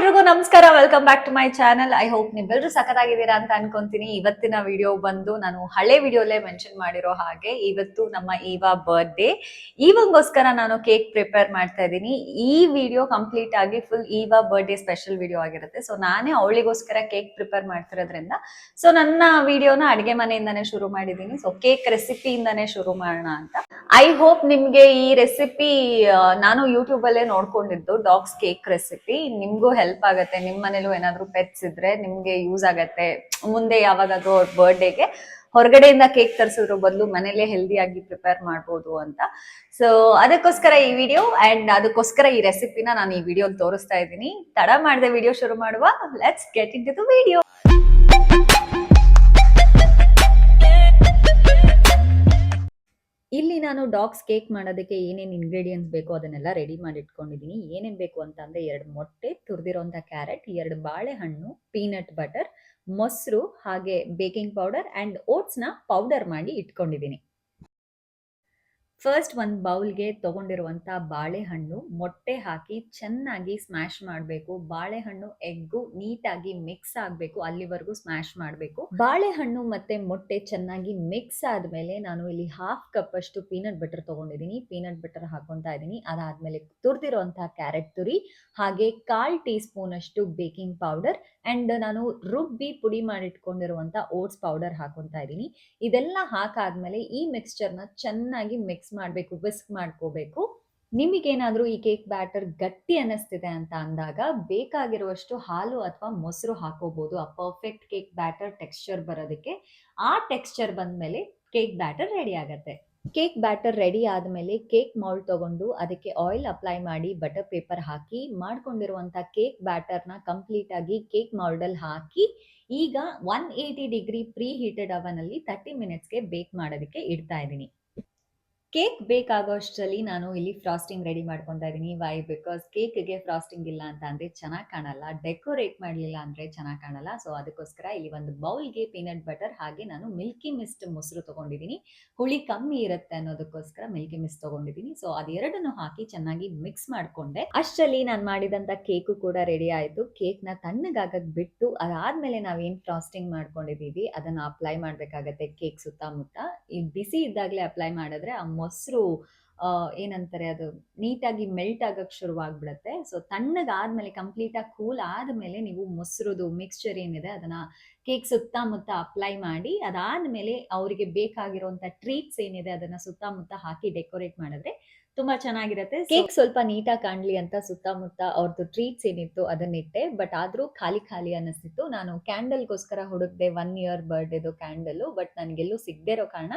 ಎಲ್ರಿಗೂ ನಮಸ್ಕಾರ, welcome back to my channel. I hope ನೀವೆಲ್ಲರೂ ಸಖತ್ತಾಗಿದ್ದೀರಾ ಅಂತ ಅನ್ಕೊಂತೀನಿ. ಇವತ್ತಿನ ವಿಡಿಯೋ ಬಂದು ನಾನು ಹಳೆ ವಿಡಿಯೋಲೇ ಮೆನ್ಷನ್ ಮಾಡಿರೋ ಹಾಗೆ ಇವತ್ತು ನಮ್ಮ ಈವಾ ಬರ್ತ್ಡೇ. ಈವಂಗೋಸ್ಕರ ನಾನು ಕೇಕ್ ಪ್ರಿಪೇರ್ ಮಾಡ್ತಾ ಇದ್ದೀನಿ. ಈ ವಿಡಿಯೋ ಕಂಪ್ಲೀಟ್ ಆಗಿ ಫುಲ್ ಈವಾ ಬರ್ತ್ಡೇ ಸ್ಪೆಷಲ್ ವಿಡಿಯೋ ಆಗಿರುತ್ತೆ. ಸೊ ನಾನೇ ಅವಳಿಗೋಸ್ಕರ ಕೇಕ್ ಪ್ರಿಪೇರ್ ಮಾಡ್ತಿರೋದ್ರಿಂದ ಸೊ ನನ್ನ ವಿಡಿಯೋನ ಅಡಿಗೆ ಮನೆಯಿಂದಾನೇ ಶುರು ಮಾಡಿದ್ದೀನಿ. ಸೊ ಕೇಕ್ ರೆಸಿಪಿಯಿಂದಾನೇ ಶುರು ಮಾಡೋಣ ಅಂತ. ಐ ಹೋಪ್ ನಿಮ್ಗೆ ಈ ರೆಸಿಪಿ ನಾನು ಯೂಟ್ಯೂಬ್ ಅಲ್ಲೇ ನೋಡ್ಕೊಂಡಿದ್ದು ಡಾಗ್ಸ್ ಕೇಕ್ ರೆಸಿಪಿ ನಿಮ್ಗೂ ಹೆಲ್ಪ್ ಆಗತ್ತೆ. ನಿಮ್ ಮನೇಲೂ ಏನಾದ್ರು ಪೆಟ್ಸ್ ಇದ್ರೆ ನಿಮ್ಗೆ ಯೂಸ್ ಆಗತ್ತೆ. ಮುಂದೆ ಯಾವಾಗಾದ್ರೂ ಅವ್ರ ಬರ್ಡೇಗೆ ಹೊರಗಡೆಯಿಂದ ಕೇಕ್ ತರಿಸೋದ್ರ ಬದಲು ಮನೇಲೆ ಹೆಲ್ದಿಯಾಗಿ ಪ್ರಿಪೇರ್ ಮಾಡ್ಬೋದು ಅಂತ. ಸೊ ಅದಕ್ಕೋಸ್ಕರ ಈ ವಿಡಿಯೋ ಅಂಡ್ ಅದಕ್ಕೋಸ್ಕರ ಈ ರೆಸಿಪಿನ ನಾನು ಈ ವಿಡಿಯೋ ತೋರಿಸ್ತಾ ಇದ್ದೀನಿ. ತಡ ಮಾಡದೆ ವಿಡಿಯೋ ಶುರು ಮಾಡುವ. Let's get into the video. ಇಲ್ಲಿ ನಾನು ಡಾಗ್ಸ್ ಕೇಕ್ ಮಾಡೋದಕ್ಕೆ ಏನೇನು ಇಂಗ್ರೀಡಿಯೆಂಟ್ಸ್ ಬೇಕು ಅದನ್ನೆಲ್ಲ ರೆಡಿ ಮಾಡಿ ಇಟ್ಕೊಂಡಿದ್ದೀನಿ. ಏನೇನು ಬೇಕು ಅಂತ ಅಂದರೆ 2 ಮೊಟ್ಟೆ, ತುರಿದಿರೋಂಥ ಕ್ಯಾರೆಟ್, 2 ಬಾಳೆಹಣ್ಣು, ಪೀನಟ್ ಬಟರ್, ಮೊಸರು, ಹಾಗೆ ಬೇಕಿಂಗ್ ಪೌಡರ್ ಆ್ಯಂಡ್ ಓಟ್ಸ್ನ ಪೌಡರ್ ಮಾಡಿ ಇಟ್ಕೊಂಡಿದ್ದೀನಿ. ಫಸ್ಟ್ ಒಂದು ಬೌಲ್ಗೆ ತಗೊಂಡಿರುವಂಥ ಬಾಳೆಹಣ್ಣು, ಮೊಟ್ಟೆ ಹಾಕಿ ಚೆನ್ನಾಗಿ ಸ್ಮ್ಯಾಶ್ ಮಾಡಬೇಕು. ಬಾಳೆಹಣ್ಣು ಎಗ್ಗು ನೀಟಾಗಿ ಮಿಕ್ಸ್ ಆಗಬೇಕು, ಅಲ್ಲಿವರೆಗೂ ಸ್ಮ್ಯಾಶ್ ಮಾಡಬೇಕು. ಬಾಳೆಹಣ್ಣು ಮತ್ತೆ ಮೊಟ್ಟೆ ಚೆನ್ನಾಗಿ ಮಿಕ್ಸ್ ಆದಮೇಲೆ ನಾನು ಇಲ್ಲಿ 1/2 ಕಪ್ ಅಷ್ಟು ಪೀನಟ್ ಬಟರ್ ತಗೊಂಡಿದ್ದೀನಿ. ಪೀನಟ್ ಬಟರ್ ಹಾಕೊತಾ ಇದ್ದೀನಿ. ಅದಾದಮೇಲೆ ತುರಿದಿರುವಂಥ ಕ್ಯಾರೆಟ್ ತುರಿ, ಹಾಗೆ 1/4 ಟೀ ಸ್ಪೂನ್ ಅಷ್ಟು ಬೇಕಿಂಗ್ ಪೌಡರ್ ಆ್ಯಂಡ್ ನಾನು ರುಬ್ಬಿ ಪುಡಿ ಮಾಡಿಟ್ಕೊಂಡಿರುವಂಥ ಓಟ್ಸ್ ಪೌಡರ್ ಹಾಕೊತಾ ಇದ್ದೀನಿ. ಇದೆಲ್ಲ ಹಾಕಾದ್ಮೇಲೆ ಈ ಮಿಕ್ಸ್ಚರ್ನ ಚೆನ್ನಾಗಿ ಮಿಕ್ಸ್ ಮಾಡಬೇಕು, ವಿಸ್ಕ್ ಮಾಡ್ಕೋಬೇಕು. ನಿಮಗೇನಾದರೂ ಈ ಕೇಕ್ ಬ್ಯಾಟರ್ ಗಟ್ಟಿ ಅನ್ನಿಸ್ತಿದೆ ಅಂತ ಅಂದಾಗ ಬೇಕಾಗಿರುವಷ್ಟು ಹಾಲು ಅಥವಾ ಮೊಸರು ಹಾಕೋಬಹುದು, ಆ ಪರ್ಫೆಕ್ಟ್ ಕೇಕ್ ಬ್ಯಾಟರ್ ಟೆಕ್ಸ್ಚರ್ ಬರೋದಕ್ಕೆ. ಆ ಟೆಕ್ಸ್ಚರ್ ಬಂದಮೇಲೆ ಕೇಕ್ ಬ್ಯಾಟರ್ ರೆಡಿ ಆಗುತ್ತೆ. ಕೇಕ್ ಬ್ಯಾಟರ್ ರೆಡಿ ಆದಮೇಲೆ ಕೇಕ್ ಮೌಲ್ಡ್ ತಗೊಂಡು ಅದಕ್ಕೆ ಆಯಿಲ್ ಅಪ್ಲೈ ಮಾಡಿ ಬಟರ್ ಪೇಪರ್ ಹಾಕಿ ಮಾಡ್ಕೊಂಡಿರುವಂಥ ಕೇಕ್ ಬ್ಯಾಟರ್ನ ಕಂಪ್ಲೀಟ್ ಆಗಿ ಕೇಕ್ ಮೌಲ್ಡಲ್ಲಿ ಹಾಕಿ ಈಗ 180 ಡಿಗ್ರಿ ಪ್ರೀ ಹೀಟೆಡ್ ಅವನಲ್ಲಿ 30 ಮಿನಿಟ್ಸ್ಗೆ ಬೇಕ್ ಮಾಡೋದಕ್ಕೆ ಇಡ್ತಾ ಇದ್ದೀನಿ. ಕೇಕ್ ಬೇಕಾಗೋ ಅಷ್ಟರಲ್ಲಿ ನಾನು ಇಲ್ಲಿ ಫ್ರಾಸ್ಟಿಂಗ್ ರೆಡಿ ಮಾಡ್ಕೊತಾ ಇದ್ದೀನಿ. ವೈ? ಬಿಕಾಸ್ ಕೇಕ್ಗೆ ಫ್ರಾಸ್ಟಿಂಗ್ ಇಲ್ಲ ಅಂತ ಅಂದರೆ ಚೆನ್ನಾಗಿ ಕಾಣಲ್ಲ, ಡೆಕೋರೇಟ್ ಮಾಡಲಿಲ್ಲ ಅಂದರೆ ಚೆನ್ನಾಗಿ ಕಾಣಲ್ಲ. ಸೊ ಅದಕ್ಕೋಸ್ಕರ ಇಲ್ಲಿ ಒಂದು ಬೌಲ್ಗೆ ಪೀನಟ್ ಬಟರ್ ಹಾಗೆ ನಾನು ಮಿಲ್ಕಿ ಮಿಸ್ಟ್ ಮೊಸರು ತೊಗೊಂಡಿದ್ದೀನಿ. ಹುಳಿ ಕಮ್ಮಿ ಇರುತ್ತೆ ಅನ್ನೋದಕ್ಕೋಸ್ಕರ ಮಿಲ್ಕಿ ಮಿಸ್ಟ್ ತೊಗೊಂಡಿದ್ದೀನಿ. ಸೊ ಅದೆರಡನ್ನು ಹಾಕಿ ಚೆನ್ನಾಗಿ ಮಿಕ್ಸ್ ಮಾಡಿಕೊಂಡೆ. ಅಷ್ಟರಲ್ಲಿ ನಾನು ಮಾಡಿದಂಥ ಕೇಕು ಕೂಡ ರೆಡಿ ಆಯಿತು. ಕೇಕ್ನ ತಣ್ಣಗಾಗಕ್ಕೆ ಬಿಟ್ಟು ಅದಾದಮೇಲೆ ನಾವೇನು ಫ್ರಾಸ್ಟಿಂಗ್ ಮಾಡ್ಕೊಂಡಿದ್ದೀವಿ ಅದನ್ನು ಅಪ್ಲೈ ಮಾಡಬೇಕಾಗತ್ತೆ ಕೇಕ್ ಸುತ್ತಮುತ್ತ. ಈ ಬಿಸಿ ಇದ್ದಾಗಲೇ ಅಪ್ಲೈ ಮಾಡಿದ್ರೆ ಆ ಮೊಸರು ಏನಂತಾರೆ ಅದು ನೀಟಾಗಿ ಮೆಲ್ಟ್ ಆಗಕ್ಕೆ ಶುರುವಾಗ್ಬಿಡುತ್ತೆ. ಸೊ ತಣ್ಣಗಾದ್ಮೇಲೆ ಕಂಪ್ಲೀಟಾಗಿ ಕೂಲ್ ಆದಮೇಲೆ ನೀವು ಮೊಸರುದು ಮಿಕ್ಸ್ಚರ್ ಏನಿದೆ ಅದನ್ನು ಕೇಕ್ ಸುತ್ತಮುತ್ತ ಅಪ್ಲೈ ಮಾಡಿ ಅದಾದಮೇಲೆ ಅವರಿಗೆ ಬೇಕಾಗಿರೋಂಥ ಟ್ರೀಟ್ಸ್ ಏನಿದೆ ಅದನ್ನು ಸುತ್ತಮುತ್ತ ಹಾಕಿ ಡೆಕೋರೇಟ್ ಮಾಡಿದ್ರೆ ತುಂಬ ಚೆನ್ನಾಗಿರುತ್ತೆ. ಕೇಕ್ ಸ್ವಲ್ಪ ನೀಟಾಗಿ ಕಾಣಲಿ ಅಂತ ಸುತ್ತಮುತ್ತ ಅವ್ರದ್ದು ಟ್ರೀಟ್ಸ್ ಏನಿತ್ತು ಅದನ್ನಿಟ್ಟೆ. ಬಟ್ ಆದರೂ ಖಾಲಿ ಖಾಲಿ ಅನ್ನಿಸ್ತಿತ್ತು. ನಾನು ಕ್ಯಾಂಡಲ್ಗೋಸ್ಕರ ಹುಡುಕ್ದೆ 1 ಇಯರ್ ಬರ್ಡೇದು ಕ್ಯಾಂಡಲು, ಬಟ್ ನನಗೆಲ್ಲೂ ಸಿಗದೆ ಇರೋ ಕಾರಣ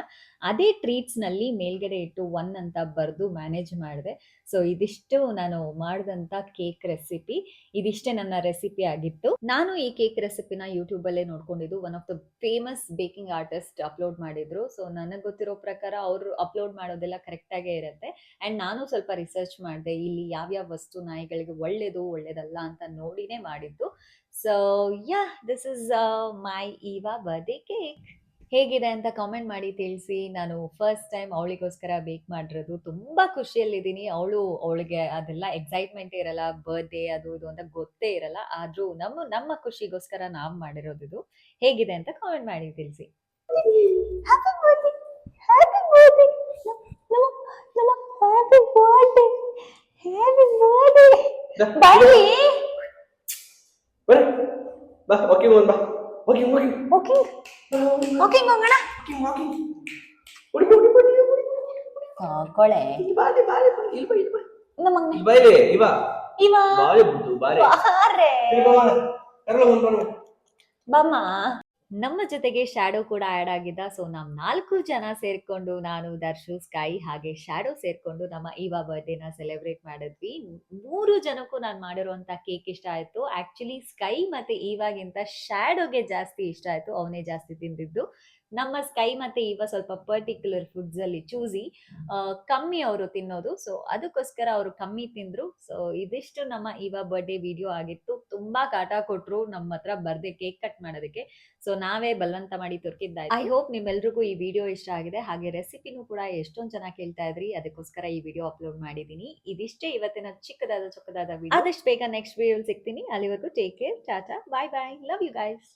ಅದೇ ಟ್ರೀಟ್ಸ್ನಲ್ಲಿ ಮೇಲ್ಗಡೆ ಇಟ್ಟು 1 ಅಂತ ಬರೆದು ಮ್ಯಾನೇಜ್ ಮಾಡಿದೆ. ಸೊ ಇದಿಷ್ಟು ನಾನು ಮಾಡಿದಂಥ ಕೇಕ್ ರೆಸಿಪಿ. ಇದಿಷ್ಟೇ ನನ್ನ ರೆಸಿಪಿ ಆಗಿತ್ತು. ನಾನು ಈ ಕೇಕ್ ರೆಸಿಪಿನ ಯೂಟ್ಯೂಬಲ್ಲೇ ನೋಡ್ಕೊಂಡಿದ್ದು. One of the famous baking artist upload ಮಾಡಿದ್ರು. ಸೊ ನನಗೆ ಗೊತ್ತಿರೋ ಪ್ರಕಾರ ಅವರು ಅಪ್ಲೋಡ್ ಮಾಡೋದೆಲ್ಲ ಕರೆಕ್ಟಾಗೇ ಇರುತ್ತೆ. ಆ್ಯಂಡ್ ನಾನು ಸ್ವಲ್ಪ ರಿಸರ್ಚ್ ಮಾಡಿದೆ, ಇಲ್ಲಿ ಯಾವ್ಯಾವ ವಸ್ತು ನಾಯಿಗಳಿಗೆ ಒಳ್ಳೇದಲ್ಲ ಅಂತ ನೋಡಿನೇ ಮಾಡಿದ್ದು. So yeah, this is my ಈವಾ ಬರ್ಡೇ ಕೇಕ್. ಹೇಗಿದೆ ಅಂತ ಕಾಮೆಂಟ್ ಮಾಡಿ ತಿಳಿಸಿ. ನಾನು ಫಸ್ಟ್ ಟೈಮ್ ಅವಳಿಗೋಸ್ಕರ ಬೇಕ್ ಮಾಡಿರೋದು. ತುಂಬ ಖುಷಿಯಲ್ಲಿದ್ದೀನಿ. ಅವಳಿಗೆ ಅದೆಲ್ಲ ಎಕ್ಸೈಟ್ಮೆಂಟೇ ಇರಲ್ಲ, ಬರ್ಡೇ ಅದು ಇದು ಅಂತ ಗೊತ್ತೇ ಇರಲ್ಲ. ಆದರೂ ನಮ್ಮ ಖುಷಿಗೋಸ್ಕರ ನಾವು ಮಾಡಿರೋದು ಇದು. ಹೇಗಿದೆ ಅಂತ ಕಾಮೆಂಟ್ ಮಾಡಿ ತಿಳಿಸಿ. ಹ್ಯಾಪಿ ಬರ್ಡೇ, ಹ್ಯಾಪಿ ಬರ್ಡೇ, ನಮ್ಮ ಹ್ಯಾಪಿ ಬರ್ಡೇ, ಹ್ಯಾಪಿ ಬರ್ಡೇ. ಬಾಯಿ ಬಾ ವಾಕಿಂಗ್ ಹೋಗೋಣ. ಬಾ ವಾಕಿಂಗ್ ಹೋಗೋಣ. ಕೊಳೆ ಬಮ್ಮ. ನಮ್ಮ ಜೊತೆಗೆ ಶ್ಯಾಡೋ ಕೂಡ ಆ್ಯಡ್ ಆಗಿದ್ದ. ಸೊ ನಾವು 4 ಜನ ಸೇರ್ಕೊಂಡು, ನಾನು, ದರ್ಶು, ಸ್ಕೈ ಹಾಗೆ ಶ್ಯಾಡೋ ಸೇರ್ಕೊಂಡು ನಮ್ಮ ಈವಾ ಬರ್ಡೇನ ಸೆಲೆಬ್ರೇಟ್ ಮಾಡಿದ್ವಿ. 3 ಜನಕ್ಕೂ ನಾನು ಮಾಡಿರುವಂಥ ಕೇಕ್ ಇಷ್ಟ ಆಯಿತು. ಆ್ಯಕ್ಚುಲಿ ಸ್ಕೈ ಮತ್ತು ಈವಾಗಿಂತ ಶ್ಯಾಡೋಗೆ ಜಾಸ್ತಿ ಇಷ್ಟ ಆಯಿತು, ಅವನೇ ಜಾಸ್ತಿ ತಿಂದಿದ್ದು. ನಮ್ಮ ಸ್ಕೈ ಮತ್ತೆ ಇವ ಸ್ವಲ್ಪ ಪರ್ಟಿಕ್ಯುಲರ್ ಫುಡ್ಸ್ ಅಲ್ಲಿ ಚೂಸಿ ಕಮ್ಮಿ ಅವರು ತಿನ್ನೋದು. ಸೊ ಅದಕ್ಕೋಸ್ಕರ ಅವರು ಕಮ್ಮಿ ತಿಂದ್ರು. ಸೊ ಇದಿಷ್ಟು ನಮ್ಮ ಇವ ಬರ್ಡೇ ವಿಡಿಯೋ ಆಗಿತ್ತು. ತುಂಬಾ ಕಾಟ ಕೊಟ್ರು ನಮ್ಮ ಹತ್ರ ಬರ್ದೆ ಕೇಕ್ ಕಟ್ ಮಾಡೋದಕ್ಕೆ. ಸೊ ನಾವೇ ಬಲವಂತ ಮಾಡಿ ತುರ್ಕಿದ್ದಾಯ್ತು. ಐ ಹೋಪ್ ನಿಮ್ಮೆಲ್ರಿಗೂ ಈ ವಿಡಿಯೋ ಇಷ್ಟ ಆಗಿದೆ. ಹಾಗೆ ರೆಸಿಪಿನೂ ಕೂಡ ಎಷ್ಟೊಂದ್ ಚೆನ್ನಾಗಿ ಕೇಳ್ತಾ ಇದ್ರಿ, ಅದಕ್ಕೋಸ್ಕರ ಈ ವಿಡಿಯೋ ಅಪ್ಲೋಡ್ ಮಾಡಿದೀನಿ. ಇದಿಷ್ಟೇ ಇವತ್ತಿನ ಚಿಕ್ಕದಾದ ಚೊಕ್ಕದಾದ ವಿಡಿಯೋ. ಆದಷ್ಟು ಬೇಗ ನೆಕ್ಸ್ಟ್ ವಿಡಿಯೋ ಸಿಗ್ತೀನಿ. ಅಲ್ಲಿವರೆಗೂ take care, tata, bye bye, love you guys.